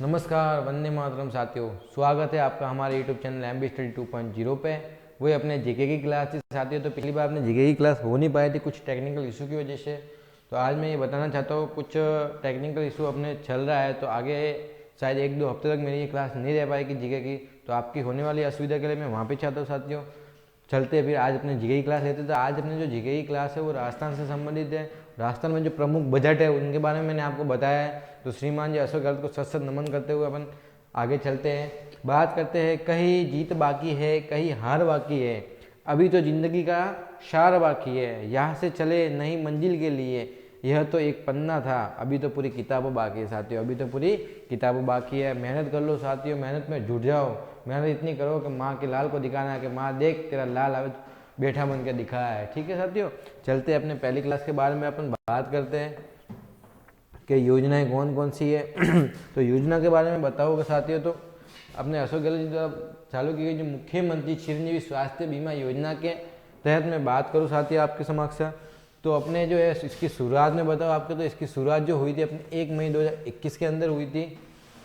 नमस्कार, वंदे मातरम साथियों। स्वागत है आपका हमारे यूट्यूब चैनल एमबी स्टडी 2.0 पे। वही अपने जीके की क्लास थी साथियों। तो पिछली बार अपने जीके की क्लास हो नहीं पाई थी कुछ टेक्निकल इशू की वजह से। तो आज मैं ये बताना चाहता हूँ कुछ टेक्निकल इशू अपने चल रहा है, तो आगे शायद 1-2 हफ्ते तक मेरी ये क्लास नहीं रह पाएगी जीके की। तो आपकी होने वाली असुविधा के लिए मैं वहाँ पर चाहता हूँ साथियों। चलते फिर आज अपने जीके की क्लास लेते। तो आज अपने जो जीके की क्लास है वो राजस्थान से संबंधित है। राजस्थान में जो प्रमुख बजट है उनके बारे में मैंने आपको बताया है। तो श्रीमान जी अशोक गहलोत को सत सत नमन करते हुए अपन आगे चलते हैं। बात करते हैं, कहीं जीत बाकी है कहीं हार बाकी है, अभी तो जिंदगी का शार बाकी है, यहाँ से चले नई मंजिल के लिए, यह तो एक पन्ना था, अभी तो पूरी किताबों बाकी है साथियों। अभी तो पूरी किताबों बाकी है। मेहनत कर लो साथियों, मेहनत में जुट जाओ। मेहनत इतनी करो कि माँ के लाल को दिखाना है कि माँ देख तेरा लाल अब बैठा बन के दिखाया है। ठीक है साथियों, चलते हैं अपने पहली क्लास के बारे में अपन बात करते हैं कि योजनाएं कौन कौन सी है। तो योजना के बारे में बताओगे साथियों, तो अपने अशोक गहलोत जी द्वारा चालू की गई जो मुख्यमंत्री चिरंजीवी स्वास्थ्य बीमा योजना के तहत मैं बात करूँ साथियों आपके समक्ष, तो अपने जो है इसकी शुरुआत में बताओ आपके। तो इसकी शुरुआत जो हुई थी अपने 1 मई 2021 के अंदर हुई थी।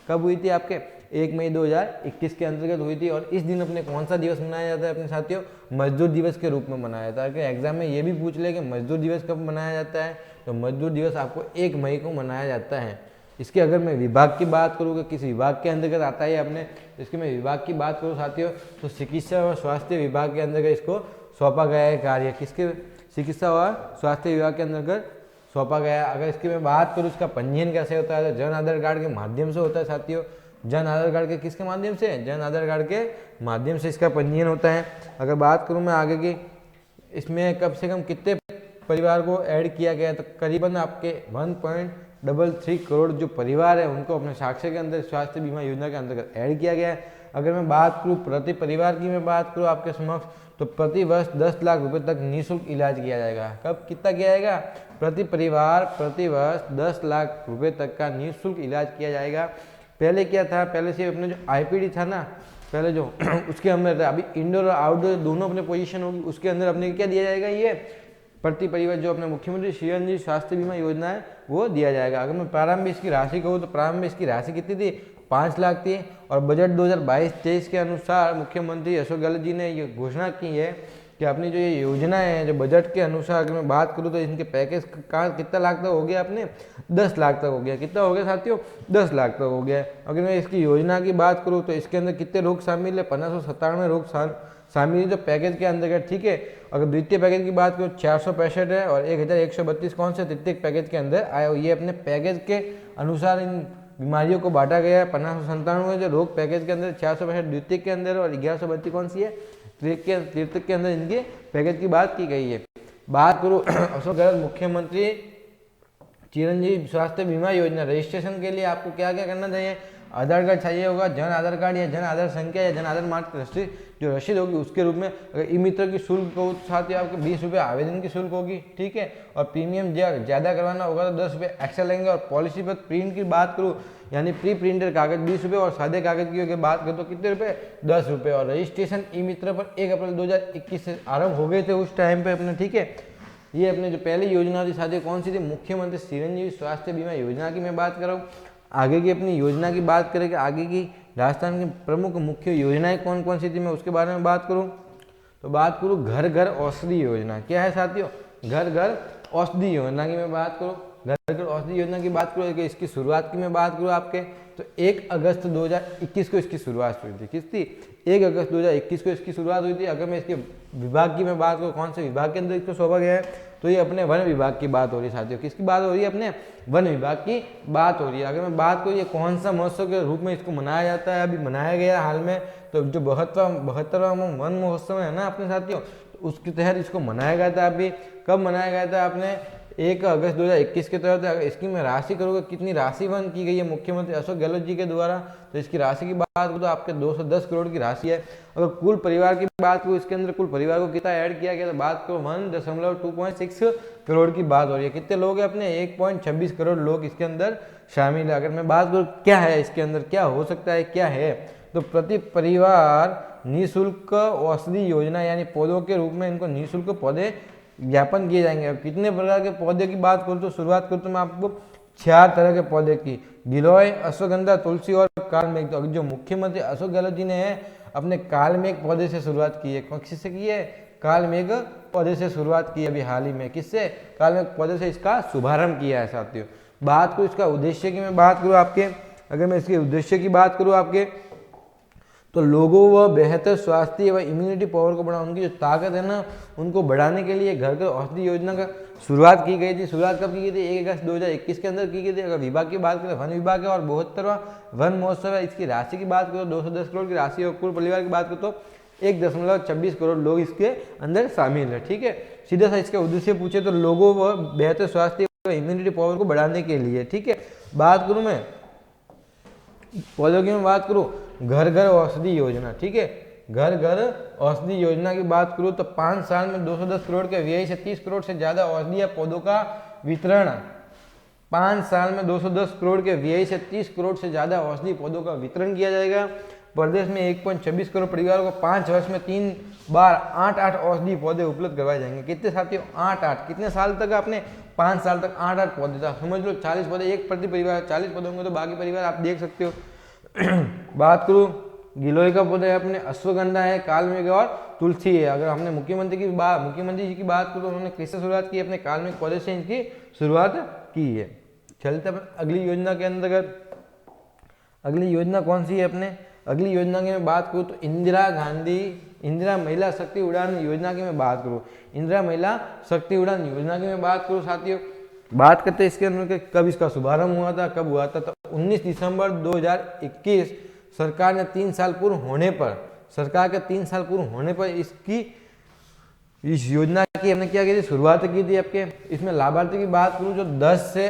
कब हुई थी आपके? 1 मई 2021 के अंतर्गत हुई थी। और इस दिन अपने कौन सा दिवस मनाया जाता है अपने साथियों? मजदूर दिवस के रूप में मनाया जाता है। कि एग्जाम में ये भी पूछ ले कि मजदूर दिवस कब मनाया जाता है, तो मजदूर दिवस आपको 1 मई को मनाया जाता है। इसके अगर मैं विभाग की बात करूँ कि किस विभाग के अंतर्गत आता है अपने, इसके मैं विभाग की बात करूँ साथियों, तो चिकित्सा और स्वास्थ्य विभाग के अंतर्गत इसको सौंपा गया है कार्य। किसके? चिकित्सा और स्वास्थ्य विभाग के अंतर्गत सौंपा गया। अगर इसकी मैं बात करूँ इसका पंजीयन कैसे होता है, तो जन आधार कार्ड के माध्यम से होता है साथियों। जन आधार कार्ड के किसके माध्यम से? जन आधार कार्ड के माध्यम से इसका पंजीयन होता है। अगर बात करूँ मैं आगे की, इसमें कम से कम कितने परिवार को ऐड किया गया, तो करीबन आपके 1.33 करोड़ जो परिवार है उनको अपने साक्ष्य के अंदर स्वास्थ्य बीमा योजना के अंतर्गत ऐड किया गया है। अगर मैं बात करूँ प्रति परिवार की मैं बात करूँ आपके समक्ष, तो प्रति वर्ष 10 लाख रुपए तक निःशुल्क इलाज किया जाएगा। कब कितना किया जाएगा? प्रति परिवार प्रति वर्ष 10 लाख रुपए तक का निःशुल्क इलाज किया जाएगा। पहले क्या था? पहले से अपने जो आईपीडी था ना, पहले जो उसके अंदर था, अभी इंडोर और आउटडोर दोनों अपने पोजीशन होगी, उसके अंदर अपने क्या दिया जाएगा? ये प्रति परिवार जो अपने मुख्यमंत्री चिरंजीवी स्वास्थ्य बीमा योजना है वो दिया जाएगा। अगर मैं प्रारंभ में इसकी राशि कहूँ तो प्रारंभ में इसकी राशि कितनी थी? 5 लाख थी। और बजट 2022-23 के अनुसार मुख्यमंत्री अशोक गहलोत जी ने ये घोषणा की है कि अपनी जो ये योजना है, जो बजट के अनुसार अगर मैं बात करूँ तो इनके पैकेज का कितना लाख तक हो गया? अपने 10 लाख तक हो गया। कितना हो गया साथियों? 10 लाख तक हो गया। अगर मैं इसकी योजना की बात करूँ तो इसके अंदर कितने रोग शामिल है? 1597 रोग शामिल है जो पैकेज के अंतर्गत। ठीक है, अगर द्वितीय पैकेज की बात करूँ 465 है और 1132 कौन से तृतीय पैकेज के अंदर आया हो। ये अपने पैकेज के अनुसार इन बीमारियों को बांटा गया है। 1597 जो रोग पैकेज के अंदर, 465 द्वितीय के अंदर और 1132 कौन सी है? तृतीय के अंदर इनके पैकेज की बात की गई है। बात करूँ अशोक गहलोत मुख्यमंत्री चिरंजीवी स्वास्थ्य बीमा योजना रजिस्ट्रेशन के लिए आपको क्या क्या करना चाहिए? आधार कार्ड चाहिए होगा, जन आधार कार्ड या जन आधार संख्या या जन आधार मार्ग जो रसीद होगी उसके रूप में। अगर ई मित्र की शुल्क को साथ ही आपके 20 रुपये आवेदन की शुल्क होगी। ठीक है, और प्रीमियम ज़्यादा करवाना होगा तो 10 रुपये एक्स्ट्रा लेंगे। और पॉलिसी पर प्रिंट की बात करूँ यानी प्री प्रिंटेड कागज 20 रुपये और सादे कागज की बात करूँ तो कितने रुपये? 10 रुपये। और रजिस्ट्रेशन ई मित्र पर 1 अप्रैल 2021 से आरंभ हो गए थे उस टाइम पे अपने। ठीक है, ये अपने जो पहली योजना थी साथियों कौन सी थी? मुख्यमंत्री चिरंजीवी स्वास्थ्य बीमा योजना की मैं बात कर रहा हूँ। आगे की अपनी योजना की बात करें कि आगे की राजस्थान की प्रमुख मुख्य योजनाएं कौन कौन सी थी, मैं उसके बारे में बात करूं तो बात करूं घर घर औषधि योजना। क्या है साथियों? घर घर औषधि योजना की मैं बात करूं। घर घर औषधि योजना की बात करूं कि इसकी शुरुआत की मैं बात करूं आपके, तो 1 अगस्त 2021 को इसकी शुरुआत हुई थी। किस थी? 1 अगस्त 2021 को इसकी शुरुआत हुई थी। अगर मैं इसके विभाग की मैं बात करूँ कौन से विभाग के अंदर इसको सौंपा गया है, तो ये अपने वन विभाग की बात हो रही है साथियों। किसकी बात हो रही है? अपने वन विभाग की बात हो रही है। अगर मैं बात करूँ ये कौन सा महोत्सव के रूप में इसको मनाया जाता है, अभी मनाया गया हाल में, तो जो 72वां वन महोत्सव है ना अपने साथियों, तो उसके तहत इसको मनाया गया था। अभी कब मनाया गया था? आपने 1 अगस्त 2021 के तहत। अगर इसकी मैं राशि करूँगा कितनी राशि वन की गई है मुख्यमंत्री अशोक गहलोत जी के द्वारा, तो इसकी राशि की बात करूँ तो आपके 210 करोड़ की राशि है। अगर कुल परिवार की बात करूँ इसके अंदर कुल परिवार को कितना ऐड किया गया, तो बात करो 1.26 करोड़ की बात हो रही है। कितने लोग हैं अपने? 1.26 करोड़ लोग इसके अंदर शामिल है। अगर मैं बात करूँ क्या है इसके अंदर, क्या हो सकता है, क्या है, तो प्रति परिवार निःशुल्क औषधि योजना यानी पौधों के रूप में इनको निःशुल्क पौधे ज्ञापन किए जाएंगे। अब कितने प्रकार के पौधे की बात करूँ तो शुरुआत करूँ तो मैं आपको 4 तरह के पौधे की, गिलोय, अश्वगंधा, तुलसी और कालमेघ। तो जो मुख्यमंत्री अशोक गहलोत जी ने अपने कालमेघ पौधे से शुरुआत की है। कौन किससे की है? कालमेघ पौधे से शुरुआत की अभी हाल ही में। किससे? कालमेघ पौधे से इसका शुभारंभ किया है साथियों। बात करूँ इसका उद्देश्य की, मैं बात करूँ आपके, अगर मैं इसके उद्देश्य की बात करूँ आपके, तो लोगों व बेहतर स्वास्थ्य व इम्यूनिटी पावर को बढ़ाना, उनकी जो ताकत है ना उनको बढ़ाने के लिए घर घर औषधि योजना का शुरुआत की गई थी। शुरुआत कब की गई थी? 1 अगस्त 2021 के अंदर की गई थी। अगर विभाग की बात करें, वन विभाग है और 72वां वन महोत्सव है। इसकी राशि की बात करो 210 करोड़ की राशि, और कुल परिवार की बात करो तो 1.26 करोड़ लोग इसके अंदर शामिल है। ठीक है, सीधा सा इसका उद्देश्य पूछे तो लोगों व बेहतर स्वास्थ्य व इम्यूनिटी पावर को बढ़ाने के लिए। ठीक है, बात करूँ मैं पौधों की, मैं बात करूँ घर घर औषधि योजना। ठीक है, घर घर औषधि योजना की बात करूँ तो 5 साल में 210 करोड़ के व्यय से 30 करोड़ से ज्यादा औषधीय पौधों का वितरण। 5 साल में 210 करोड़ के व्यय से 30 करोड़ से ज्यादा औषधि पौधों का वितरण किया जाएगा। प्रदेश में 1.26 करोड़ परिवारों को 5 वर्ष में 3 बार 8 औषधि पौधे उपलब्ध करवाए जाएंगे। कितने साथियों? 8। कितने साल तक? आपने 5 साल तक 8 पौधे था, समझ लो 40 पौधे एक प्रति परिवार। 40 पौधे होंगे तो बाकी परिवार आप देख सकते हो। बात करूँ गिलोय का पौधा है अपने, अश्वगंधा है, कालमेघ और तुलसी है। अगर हमने मुख्यमंत्री जी की बात करूँ तो उन्होंने किससे शुरुआत की? अपने कालमेघ पौधे से इनकी शुरुआत की है। चलते हैं अगली योजना के अंतर्गत। अगली योजना कौन सी है अपने? अगली योजना की मैं बात करूँ तो इंदिरा महिला शक्ति उड़ान योजना की मैं बात करूँ, इंदिरा महिला शक्ति उड़ान योजना की मैं बात करूँ साथियों, बात करते हैं इसके अंदर कब इसका शुभारंभ हुआ था, कब हुआ था? तो 19 दिसंबर 2021 सरकार ने 3 साल पूर्ण होने पर, सरकार के 3 साल पूर्ण होने पर इस योजना की हमने क्या की थी? शुरुआत की थी आपके। इसमें लाभार्थी की बात करूँ जो 10 से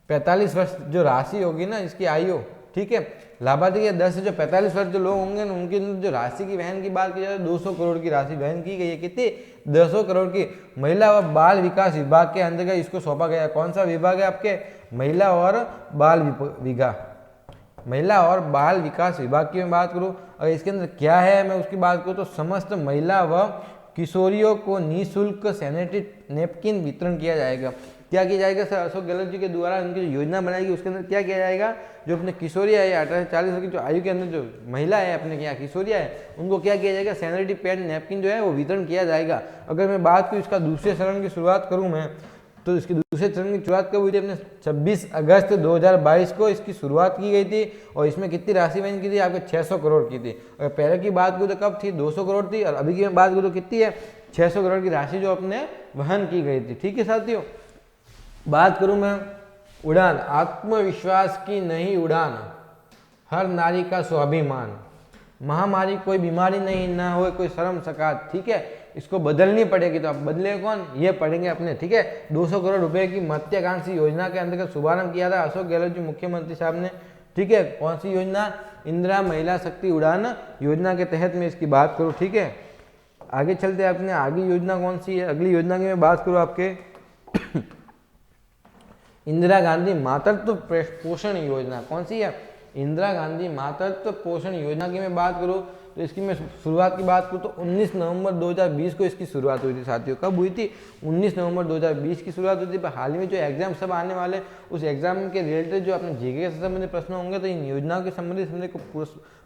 45 वर्ष जो राशि होगी ना इसकी आयु, ठीक है, लाभार्थी के 10 से जो 45 वर्ष जो लोग होंगे ना उनके जो राशि की वहन की बात की जाए 200 करोड़ की राशि वहन की गई है। कितनी? 200 करोड़ की। महिला व बाल विकास विभाग के अंतर्गत इसको सौंपा गया। कौन सा विभाग है आपके? महिला और बाल विकास विभाग की मैं बात करूँ, और इसके अंदर क्या है मैं उसकी बात करूँ तो समस्त महिला व किशोरियों को निःशुल्क सैनिटरी नैपकिन वितरण किया जाएगा। क्या किया जाएगा? सर अशोक गहलोत जी के द्वारा उनकी जो योजना बनाएगी उसके अंदर क्या किया जाएगा? जो अपने किशोरिया है 18 से 40 वर्ष की जो आयु के अंदर जो महिला है अपने क्या किशोरिया है उनको क्या किया जाएगा? सैनिटरी पैड नैपकिन जो है वो वितरण किया जाएगा। अगर मैं बात करूँ इसका दूसरे चरण की शुरुआत करूँ मैं तो इसकी दूसरे चरण की शुरुआत कब हुई थी? अपने 26 अगस्त 2022 को इसकी शुरुआत की गई थी, और इसमें कितनी राशि वहन की थी? आपके 600 करोड़ की थी। अगर पहले की बात करूँ तो कब थी? 200 करोड़ थी, और अभी की मैं बात करूँ तो कितनी है? 600 करोड़ की राशि जो अपने वहन की गई थी। ठीक है साथियों, बात करूँ मैं उड़ान, आत्मविश्वास की नई उड़ान, हर नारी का स्वाभिमान। महामारी कोई बीमारी नहीं ना हो, कोई शर्म सकात, ठीक है, इसको बदलनी पड़ेगी। तो आप बदले कौन? ये पढ़ेंगे अपने। ठीक है, 200 करोड़ रुपए की महत्वाकांक्षी योजना के अंतर्गत शुभारंभ किया था अशोक गहलोत जी मुख्यमंत्री साहब ने। ठीक है, कौन सी योजना? इंदिरा महिला शक्ति उड़ान योजना के तहत मैं इसकी बात करूँ। ठीक है, आगे चलते हैं अपने। आगे योजना कौन सी है? अगली योजना की मैं बात करूँ आपके इंदिरा गांधी मातृत्व पोषण योजना। कौन सी है? इंदिरा गांधी मातृत्व पोषण योजना की मैं बात करूँ तो इसकी मैं शुरुआत की बात करूँ तो 19 नवंबर 2020 को इसकी शुरुआत हुई थी साथियों। कब हुई थी? 19 नवंबर 2020 की शुरुआत हुई थी। पर हाल ही में जो एग्जाम सब आने वाले उस एग्जाम के रिलेटेड जो अपने जीके से संबंधित प्रश्न होंगे तो इन योजनाओं के संबंधित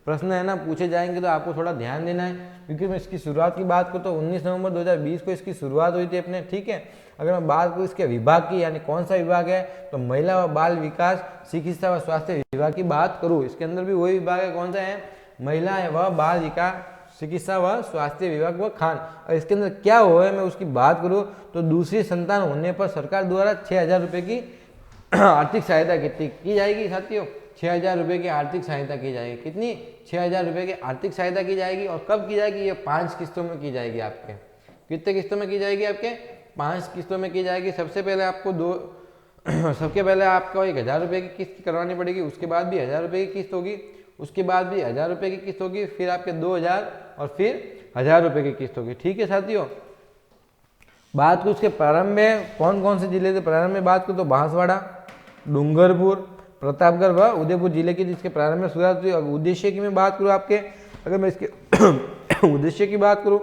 प्रश्न है ना पूछे जाएंगे, तो आपको थोड़ा ध्यान देना है। क्योंकि मैं इसकी शुरुआत की बात करूँ तो 19 नवंबर 2020 को इसकी शुरुआत हुई थी अपने। ठीक है, अगर मैं बात करूँ इसके विभाग की, यानी कौन सा विभाग है तो महिला व बाल विकास चिकित्सा व स्वास्थ्य विभाग की बात करूँ, इसके अंदर भी वही विभाग है। कौन सा है? महिला व बाल विकास चिकित्सा व स्वास्थ्य विभाग व खान। और इसके अंदर क्या हुआ है मैं उसकी बात करूँ तो दूसरी संतान होने पर सरकार द्वारा 6,000 रुपये की आर्थिक सहायता की जाएगी साथियों। 6,000 रुपये की आर्थिक सहायता की जाएगी। कितनी? 6,000 रुपये की आर्थिक सहायता की जाएगी। और कब की जाएगी? ये 5 किस्तों में की जाएगी आपके। कितने किस्तों में की जाएगी? आपके 5 किस्तों में की जाएगी। सबसे पहले आपको 1,000 रुपये की किस्त करवानी पड़ेगी, उसके बाद भी 1,000 रुपये की किस्त होगी, उसके बाद भी 1,000 रुपये की किस्त होगी, फिर आपके 2,000 और फिर 1,000 रुपये की किस्त होगी। ठीक है साथियों, बात को उसके प्रारंभ में कौन कौन से जिले थे? प्रारंभ में बात करूँ तो बांसवाड़ा, डूंगरपुर, प्रतापगढ़ व उदयपुर जिले की जिसके प्रारंभ में शुरुआत हुई। उद्देश्य की मैं बात करूँ आपके, अगर मैं इसके उद्देश्य की बात करूँ,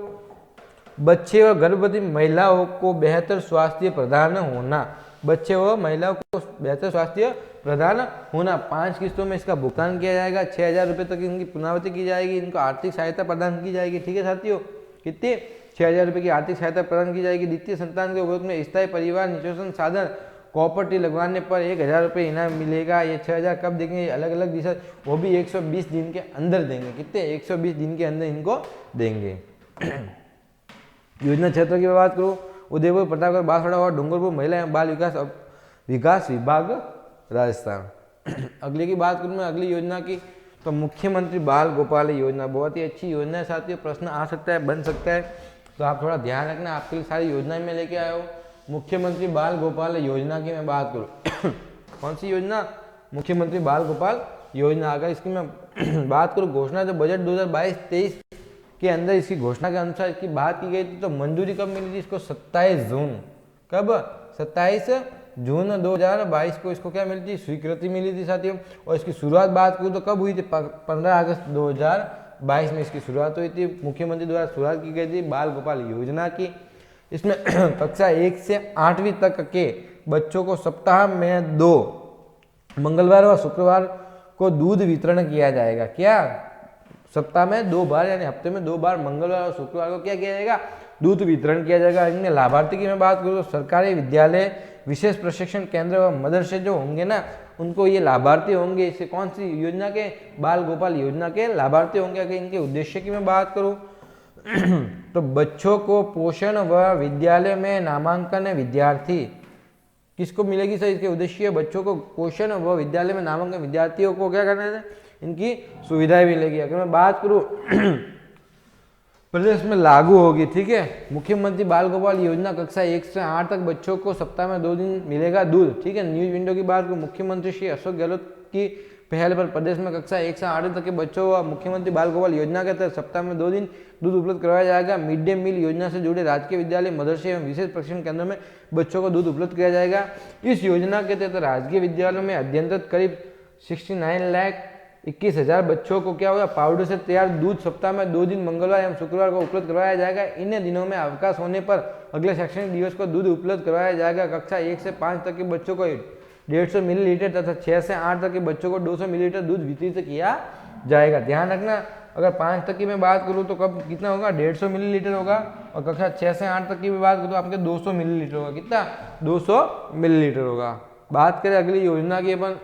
बच्चे व गर्भवती महिलाओं को बेहतर स्वास्थ्य प्रदान होना, बच्चे व महिलाओं को बेहतर स्वास्थ्य प्रदान होना। 5 किस्तों में इसका भुगतान किया जाएगा। 6,000 रुपये तक इनकी पुनरावृत्ति की जाएगी। इनको आर्थिक सहायता प्रदान की जाएगी। ठीक है साथियों, कितनी? 6,000 रुपये की आर्थिक सहायता प्रदान की जाएगी। द्वितीय संतान के उपयोग में स्थायी परिवार निषोषण साधन कॉपर्टी लगवाने पर 1,000 रुपये इनाम मिलेगा। ये 6,000 कब देंगे? अलग अलग दिशा, वो भी 120 दिन के अंदर देंगे। कितने? 120 दिन के अंदर इनको देंगे। योजना क्षेत्र की बात करूँ, उदयपुर, प्रतापगढ़, बांसवाड़ा और डूंगरपुर महिला एवं बाल विकास विभाग राजस्थान। अगली की बात करूँ मैं, अगली योजना की, तो मुख्यमंत्री बाल गोपाल योजना बहुत ही अच्छी योजना है साथियों। प्रश्न आ सकता है, बन सकता है, तो आप थोड़ा ध्यान रखना। आपके लिए सारी योजनाएं मैं लेके आया हूँ। मुख्यमंत्री बाल गोपाल योजना की मैं बात करूँ कौन सी योजना? मुख्यमंत्री बाल गोपाल योजना। अगर इसकी मैं बात करूँ, घोषणा जो बजट 2022-23 के अंदर इसकी घोषणा के अनुसार इसकी बात की गई थी, तो मंजूरी कब मिली थी इसको? 27 जून। कब? 27 जून 2022 को इसको क्या मिली थी? स्वीकृति मिली थी साथियों। और इसकी शुरुआत बात करूँ तो कब हुई थी? 15 अगस्त 2022 में इसकी शुरुआत हुई थी। मुख्यमंत्री द्वारा शुरुआत की गई थी बाल गोपाल योजना की। इसमें कक्षा 1 से 8वीं तक के बच्चों को सप्ताह में 2 मंगलवार और शुक्रवार को दूध वितरण किया जाएगा। क्या? सप्ताह में 2 बार, यानी हफ्ते में 2 बार मंगलवार और शुक्रवार को क्या किया जाएगा? दूध वितरण किया जाएगा। इनमें लाभार्थी की मैं बात करूँ तो सरकारी विद्यालय, विशेष प्रशिक्षण केंद्र व मदरसे जो होंगे ना, उनको ये लाभार्थी होंगे। इससे कौन सी योजना के? बाल गोपाल योजना के लाभार्थी होंगे। अगर इनके उद्देश्य की मैं बात करूँ तो बच्चों को पोषण व विद्यालय में नामांकन विद्यार्थी किसको मिलेगी सर? इसके उद्देश्य बच्चों को पोषण व विद्यालय में नामांकन विद्यार्थियों को क्या करना है? इनकी सुविधाएं मिलेगी। अगर मैं बात करूं प्रदेश में लागू होगी। ठीक है, मुख्यमंत्री बाल गोपाल योजना कक्षा 1 से 8 तक बच्चों को सप्ताह में 2 दिन मिलेगा दूध। ठीक है, न्यूज विंडो की बात करूं, मुख्यमंत्री श्री अशोक गहलोत की पहल पर प्रदेश में कक्षा 1 से 8 तक के बच्चों व मुख्यमंत्री बाल गोपाल योजना के तहत सप्ताह में 2 दिन दूध उपलब्ध करवाया जाएगा। मिड डे मील योजना से जुड़े राजकीय विद्यालय, मदरसे एवं विशेष प्रशिक्षण केंद्रों में बच्चों को दूध उपलब्ध किया जाएगा। इस योजना के तहत राजकीय विद्यालयों में अध्ययनरत करीब 69,21,000 बच्चों को क्या होगा? पाउडर से तैयार दूध सप्ताह में 2 दिन मंगलवार एवं शुक्रवार को उपलब्ध करवाया जाएगा। इन दिनों में अवकाश होने पर अगले शैक्षणिक दिवस को दूध उपलब्ध करवाया जाएगा। कक्षा 1 से 5 तक के बच्चों को 150 मिलीलीटर तथा 6 से 8 तक के बच्चों को 200 मिलीलीटर दूध वितरित किया जाएगा। ध्यान रखना, अगर 5 तक की मैं बात करूँ तो कब कितना होगा? 150 मिलीलीटर होगा। और कक्षा 6 से 8 तक की भी बात करूँ तो आपके 200 मिलीलीटर होगा। कितना? 200 मिलीलीटर होगा। बात करें अगली योजना की अपन